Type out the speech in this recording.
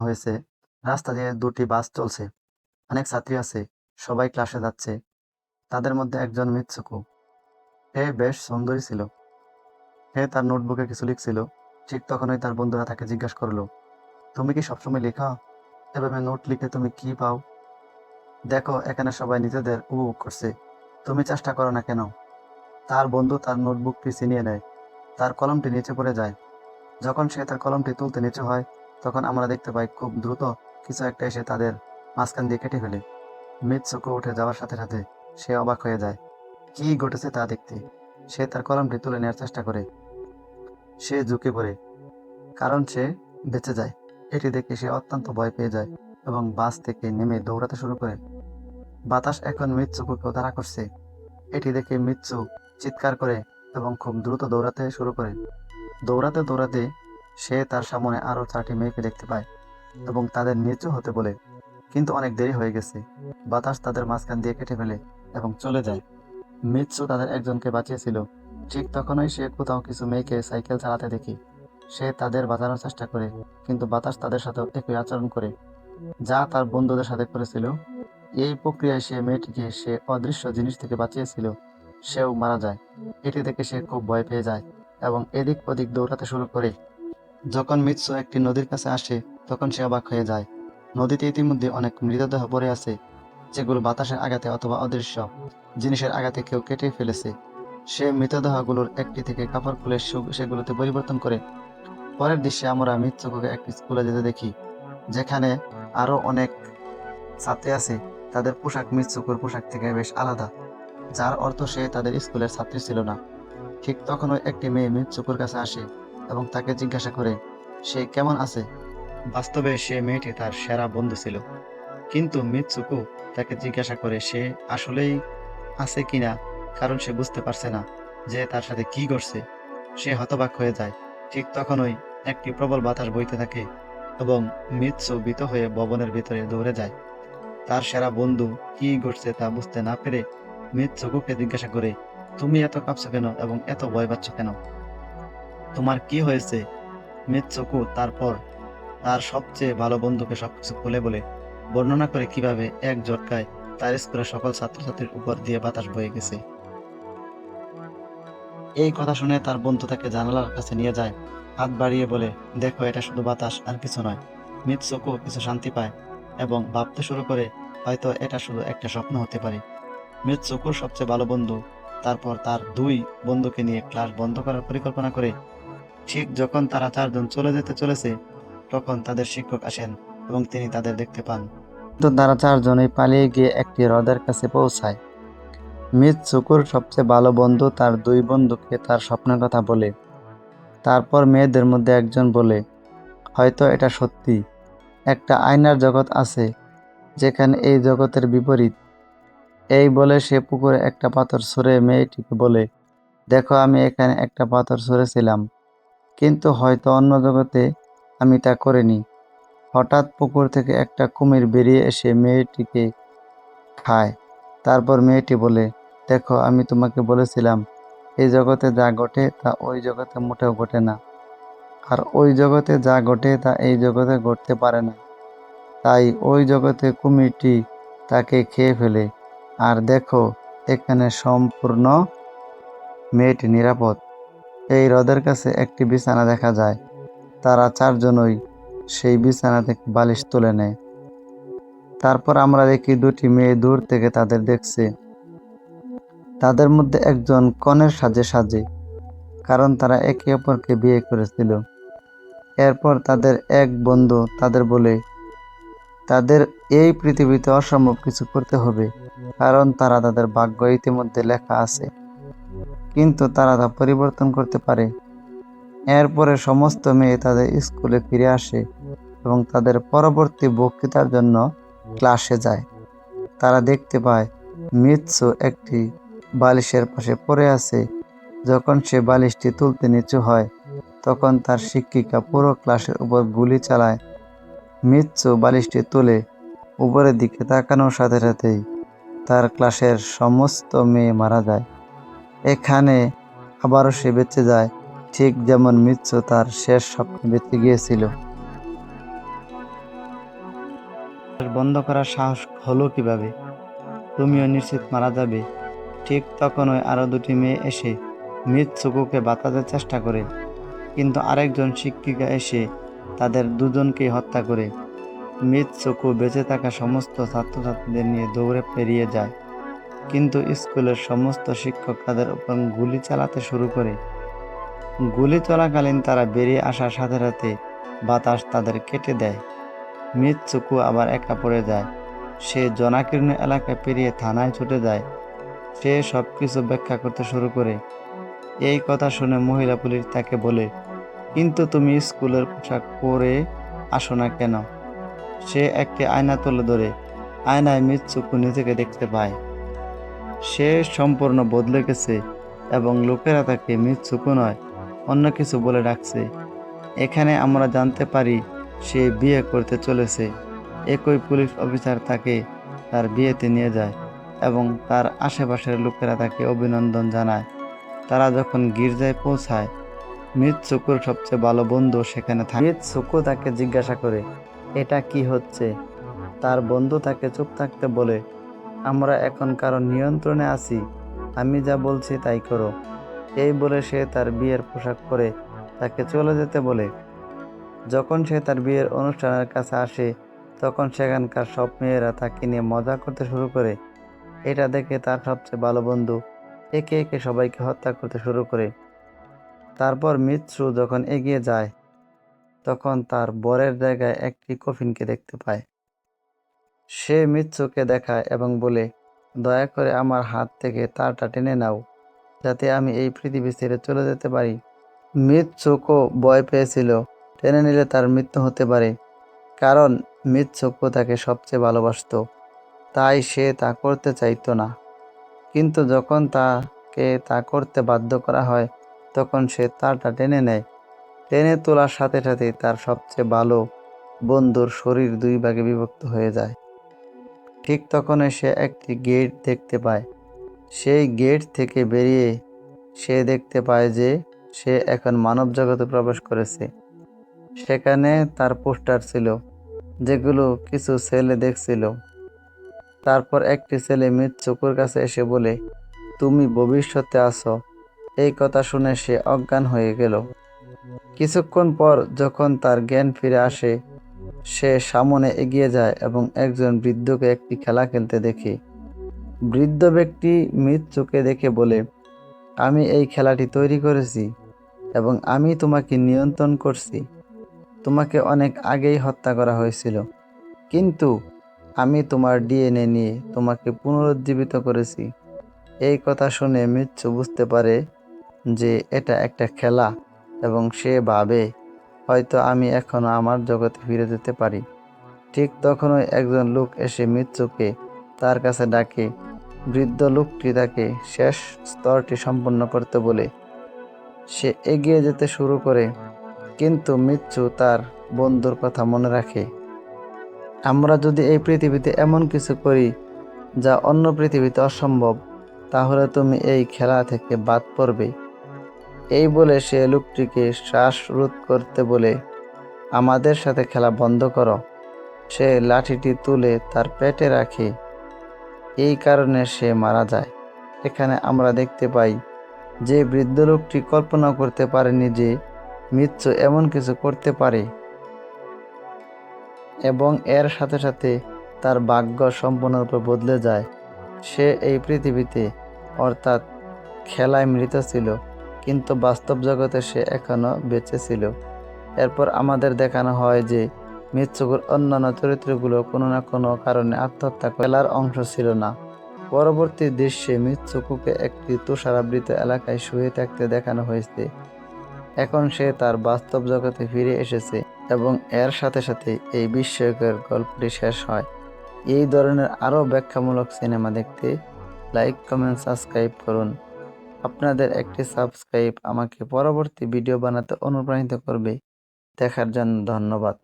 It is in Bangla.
হয়েছে। রাস্তা দিয়ে দুটি বাস চলছে, অনেক ছাত্রী আছে, সবাই ক্লাসে যাচ্ছে। তাদের মধ্যে একজন মিৎসুকো। সে বেশ সুন্দরী ছিল। সে তার নোটবুকে কিছু লিখছিল। ঠিক তখনই তার বন্ধুরা তাকে জিজ্ঞাসা করলো, তুমি কি সবসময় লেখা? এভাবে নোট লিখে তুমি কি পাও? দেখো, এখানে সবাই নিজেদের উপভোগ করছে, তুমি চেষ্টা করো না কেন? তার বন্ধু তার নোটবুকটি ছিনিয়ে নেয়। তার কলমটি নিচে পড়ে যায়। যখন সে তার কলমটি তুলতে নিচু হয়, তখন আমরা দেখতে পাই খুব দ্রুত কিছু একটা এসে তাদের মাঝখান দিয়ে কেটে ফেলে। মিৎসুকো উঠে যাওয়ার সাথে সাথে সে অবাক হয়ে যায় কি ঘটেছে তা দেখতে। সে তার কলমটি তুলে নেওয়ার চেষ্টা করে। সে ঝুঁকে পড়ে, কারণ সে বেঁচে যায়। এটি দেখে সে অত্যন্ত ভয় পেয়ে যায় এবং বাস থেকে নেমে দৌড়াতে শুরু করে। বাতাস এখন মিৎসুকোকে তাড়া করছে। এটি দেখে মিৎসু চিৎকার করে এবং খুব দ্রুত দৌড়াতে শুরু করে। দৌড়াতে দৌড়াতে সে তার সামনে আরো 4টি মেয়েকে দেখতে পায় এবং তাদের নিচু হতে বলে। কিন্তু অনেক দেরি হয়ে গেছে। বাতাস তাদের মাঝখান দিয়ে কেটে ফেলে এবং চলে যায়। মিৎসু তাদের একজনকে বাঁচিয়েছিল। ঠিক তখনই সে কোথাও কিছু মেয়েকে সাইকেল চালাতে দেখে। সে তাদের বাঁচানোর চেষ্টা করে, কিন্তু বাতাস তাদের সাথেও একই আচরণ করে যা তার বন্ধুদের সাথে করেছিল। এই প্রক্রিয়ায় সে মেয়েটিকে সে অদৃশ্য জিনিস থেকে বাঁচিয়েছিল সেও মারা যায়। এটি দেখে সে খুব ভয় পেয়ে যায় এবং এদিক ওদিক দৌড়াতে শুরু করে। যখন মিৎসু একটি নদীর কাছে আসে, তখন সে অবাক হয়ে যায়। নদীতে ইতিমধ্যে অনেক মৃতদেহ পড়ে আছে, যেগুলো বাতাসের আঘাতে অথবা অদৃশ্য জিনিসের আঘাতে কেউ কেটে ফেলেছে। সে মৃতদেহগুলোর একটি থেকে কাপড় খুলে সেগুলোতে পরিবর্তন করে। পরের দৃশ্যে আমরা মিৎসুকোকে একটি স্কুলে যেতে দেখি, যেখানে আরো অনেক ছাত্রী আছে। তাদের পোশাক মিৎসুকোর পোশাক থেকে বেশ আলাদা, যার অর্থ সে তাদের স্কুলের ছাত্রী ছিল না। ঠিক তখনই একটি মেয়ে মিৎসুকোর কাছে আসে এবং তাকে জিজ্ঞাসা করে সে কেমন আছে। বাস্তবে সে মেয়েটি তার সেরা বন্ধু ছিল, কিন্তু মিৎসুকো তাকে জিজ্ঞাসা করে সে আসলেই আছে কিনা, কারণ সে বুঝতে পারছে না যে তার সাথে কি ঘটছে। সে হতবাক হয়ে যায়। ঠিক তখনই একটি প্রবল বাতাস বইতে থাকে এবং মিৎসু ভীত হয়ে ভবনের ভিতরে দৌড়ে যায়। তার সেরা বন্ধু কি ঘটছে তা বুঝতে না পেরে মিৎসুকোকে জিজ্ঞাসা করে, তুমি এত কাঁপছো কেন এবং এত ভয় পাচ্ছ কেন? তোমার কি হয়েছে? মিৎসুকো তারপর তার সবচেয়ে ভালো বন্ধুকে সবকিছু খুলে বলে, বর্ণনা করে কিভাবে এক ঝটকায় তার স্কুলের সকল ছাত্রছাত্রীর উপর দিয়ে বাতাস বয়ে গেছে। এই কথা শুনে তার বন্ধু তাকে জানালার কাছে নিয়ে যায়, হাত বাড়িয়ে বলে, দেখো, এটা শুধু বাতাস আর কিছু নয়। মিৎসুকো কিছু শান্তি পায় এবং ভাবতে শুরু করে, হয়তো এটা শুধু একটা স্বপ্ন হতে পারে। মিৎসুকোর সবচেয়ে ভালো বন্ধু তারপর তার দুই বন্ধুকে নিয়ে ক্লাস বন্ধ করার পরিকল্পনা করে। ঠিক যখন তারা চারজন চলে যেতে চলেছে, তখন তাদের শিক্ষক আসেন এবং তিনি তাদের দেখতে পান। কিন্তু তারা চারজনই পালিয়ে গিয়ে একটি হ্রদের কাছে পৌঁছায়। মিৎসুকোর সবচেয়ে ভালো বন্ধু তার দুই বন্ধুকে তার স্বপ্নের কথা বলে। তারপর মেয়েদের মধ্যে একজন বলে, হয়তো এটা সত্যি, একটা আয়নার জগৎ আছে যেখানে এই জগতের বিপরীত। এই বলে সে পুকুরে একটা পাথর ছুঁড়ে মেয়েটিকে বলে, দেখো, আমি এখানে একটা পাথর ছুঁড়েছিলাম, কিন্তু হয়তো অন্য জগতে আমি তা করিনি। হঠাৎ পুকুর থেকে একটা কুমির বেরিয়ে এসে মেয়েটিকে খায়। তারপর মেয়েটি বলে, দেখো, আমি তোমাকে বলেছিলাম এই জগতে যা ঘটে তা ওই জগতে মোটেও ঘটে না, আর ওই জগতে যা ঘটে তা এই জগতে ঘটতে পারে না। তাই ওই জগতে কুমিরটি তাকে খেয়ে ফেলে। আর দেখো, এখানে সম্পূর্ণ মেয়েটি নিরাপদ। এই হ্রদের কাছে একটি বিছানা দেখা যায়। তারা চারজনই সেই বিছানা থেকে বালিশ তুলে নেয়। তারপর আমরা দেখি দুটি মেয়ে দূর থেকে তাদের দেখছে। তাদের মধ্যে একজন কনের সাজে সাজে, কারণ তারা একে অপরকে বিয়ে করেছিল। এরপর তাদের এক বন্ধু তাদের বলে, তাদের এই পৃথিবীতে অসম্ভব কিছু করতে হবে, কারণ তারা তাদের ভাগ্য ইতিমধ্যে লেখা আছে, কিন্তু তারা তা পরিবর্তন করতে পারে। এরপরে সমস্ত মেয়ে তাদের স্কুলে ফিরে আসে এবং তাদের পরবর্তী বক্তৃতার জন্য ক্লাসে যায়। তারা দেখতে পায় মিৎসু একটি বালিশের পাশে পড়ে আছে। যখন সে বালিশটি তুলতে নিচু হয়, তখন তার শিক্ষিকা পুরো ক্লাসের উপর গুলি চালায়। মিৎসু বালিশটি তুলে উপরের দিকে তাকানোর সাথে সাথেই তার ক্লাসের সমস্ত মেয়ে মারা যায়। এখানে আবারও সে বেঁচে যায়, ঠিক যেমন মিৎসু তার শেষ স্বপ্নে বেঁচে গিয়েছিল। বন্ধ করার সাহস হলো কিভাবে? তুমিও নিশ্চিত মারা যাবে। ঠিক তখনই আরো দুটি মেয়ে এসে মিৎসুকোকে বাঁচাতে চেষ্টা করে, কিন্তু আরেকজন শিক্ষিকা এসে তাদের দুজনকেই হত্যা করে। মিৎসুকো বেঁচে থাকা সমস্ত ছাত্রছাত্রীদের নিয়ে দৌড়ে পেরিয়ে যায়, কিন্তু স্কুলের সমস্ত শিক্ষক তাদের উপর গুলি চালাতে শুরু করে। গুলি চলাকালীন তারা বেরিয়ে আসার সাথে সাথে বাতাস তাদের কেটে দেয়। মিৎসুকো আবার একা পড়ে যায়। সে জনাকীর্ণ এলাকা পেরিয়ে থানায় ছুটে যায়। সে সবকিছু ব্যাখ্যা করতে শুরু করে। এই কথা শুনে মহিলা পুলিশ তাকে বলে, কিন্তু তুমি স্কুলের পোশাক পরে আসো না কেন? সে একটি আয়না তুলে ধরে। আয়নায় মিৎসুকো নিজেকে দেখতে পায়। সে সম্পূর্ণ বদলে গেছে এবং লোকেরা তাকে মিৎসুকো নয়, অন্য কিছু বলে ডাকছে। এখানে আমরা জানতে পারি সে বিয়ে করতে চলেছে। একই পুলিশ অফিসার তাকে তার বিয়েতে নিয়ে যায় এবং তার আশেপাশের লোকেরা তাকে অভিনন্দন জানায়। তারা যখন গির্জায় পৌঁছায়, মিৎসুকোর সবচেয়ে ভালো বন্ধু সেখানে থাকে। মিৎসুকো তাকে জিজ্ঞাসা করে, এটা কি হচ্ছে? তার বন্ধু তাকে চুপ থাকতে বলে, আমরা এখন কারো নিয়ন্ত্রণে আছি, আমি যা বলছি তাই করো। এই বলে সে তার বিয়ের পোশাক পরে তাকে চলে যেতে বলে। যখন সে তার বিয়ের অনুষ্ঠানের কাছে আসে, তখন সেখানকার সব মেয়েরা তাকে নিয়ে মজা করতে শুরু করে। এটা দেখে তার সবচেয়ে ভালো বন্ধু একে একে সবাইকে হত্যা করতে শুরু করে। তারপর মিৎসু যখন এগিয়ে যায়, তখন তার বরের জায়গায় একটি কফিনকে দেখতে পায়। সে মিৎসুকে দেখায় এবং বলে, দয়া করে আমার হাত থেকে তারটা টেনে নাও, যাতে আমি এই পৃথিবী ছেড়ে চলে যেতে পারি। মিৎসুকো ভয় পেয়েছিল টেনে নিলে তার মৃত্যু হতে পারে, কারণ মিৎসুকো তাকে সবচেয়ে ভালোবাসতো, তাই সে তা করতে চাইতো না। কিন্তু যখন তাকে তা করতে বাধ্য করা হয়, তখন সে তারটা টেনে নেয়। টেনে তোলার সাথে সাথেই তার সবচেয়ে ভালো বন্ধুর শরীর দুই ভাগে বিভক্ত হয়ে যায়। ঠিক তখনই সে একটি গেট দেখতে পায়। সেই গেট থেকে বেরিয়ে সে দেখতে পায় যে সে এখন মানব জগতে প্রবেশ করেছে। সেখানে তার পোস্টার ছিল, যেগুলো কিছু ছেলে দেখছিল। তারপর একটি ছেলে মিৎসুকোর কাছে এসে বলে, তুমি ভবিষ্যতে আছো। এই কথা শুনে সে অজ্ঞান হয়ে গেল। কিছুক্ষণ পর যখন তার জ্ঞান ফিরে আসে, সে সামনে এগিয়ে যায় এবং একজন বৃদ্ধকে একটি খেলা খেলতে দেখে। বৃদ্ধ ব্যক্তি মিৎসুকে দেখে বলে, আমি এই খেলাটি তৈরি করেছি এবং আমি তোমাকে নিয়ন্ত্রণ করছি। তোমাকে অনেক আগেই হত্যা করা হয়েছিল, কিন্তু আমি তোমার ডিএনএ নিয়ে তোমাকে পুনরুজ্জীবিত করেছি। এই কথা শুনে মিৎসু বুঝতে পারে যে এটা একটা খেলা এবং সে ভাবে, হয়তো আমি এখনো আমার জগতে ফিরে যেতে পারি। ঠিক তখনই একজন লোক এসে মিৎসুকে তার কাছে ডাকে। বৃদ্ধ লোকটি তাকে শেষ স্তরটি সম্পন্ন করতে বলে সে এগিয়ে যেতে শুরু করে, কিন্তু মিৎসু তার বন্ধুর কথা মনে রাখে। আমরা যদি এই পৃথিবীতে এমন কিছু করি যা অন্য পৃথিবীতে অসম্ভব, তাহলে তুমি এই খেলা থেকে বাদ পড়বে। এই বলে সে লোকটিকে শ্বাসরোধ করতে বলে, আমাদের সাথে খেলা বন্ধ করো। সে লাঠিটি তুলে তার পেটে রাখে। এই কারণে সে মারা যায়। এখানে আমরা দেখতে পাই যে বৃদ্ধ লোকটি কল্পনা করতে পারেনি যে মিৎসু এমন কিছু করতে পারে, এবং এর সাথে সাথে তার ভাগ্য সম্পূর্ণরূপে বদলে যায়। সে এই পৃথিবীতে, অর্থাৎ খেলায় মৃত ছিল, কিন্তু বাস্তব জগতে সে এখনো বেঁচে ছিল। এরপর আমাদের দেখানো হয় যে মিৎসুকোর অন্যান্য চরিত্রগুলো কোনো না কোনো কারণে আত্মহত্যা খেলার অংশ ছিল না। পরবর্তী দৃশ্যে মিৎসুকোকে একটি তুষারাবৃত এলাকায় শুয়ে থাকতে দেখানো হয়েছে। এখন সে তার বাস্তব জগতে ফিরে এসেছে এবং এর সাথে সাথে এই বিস্ময়কর গল্পটি শেষ হয়। এই ধরনের আরও ব্যাখ্যামূলক সিনেমা দেখতে লাইক, কমেন্ট, সাবস্ক্রাইব করুন। আপনাদের একটি সাবস্ক্রাইব আমাকে পরবর্তী ভিডিও বানাতে অনুপ্রাণিত করবে। দেখার জন্য ধন্যবাদ।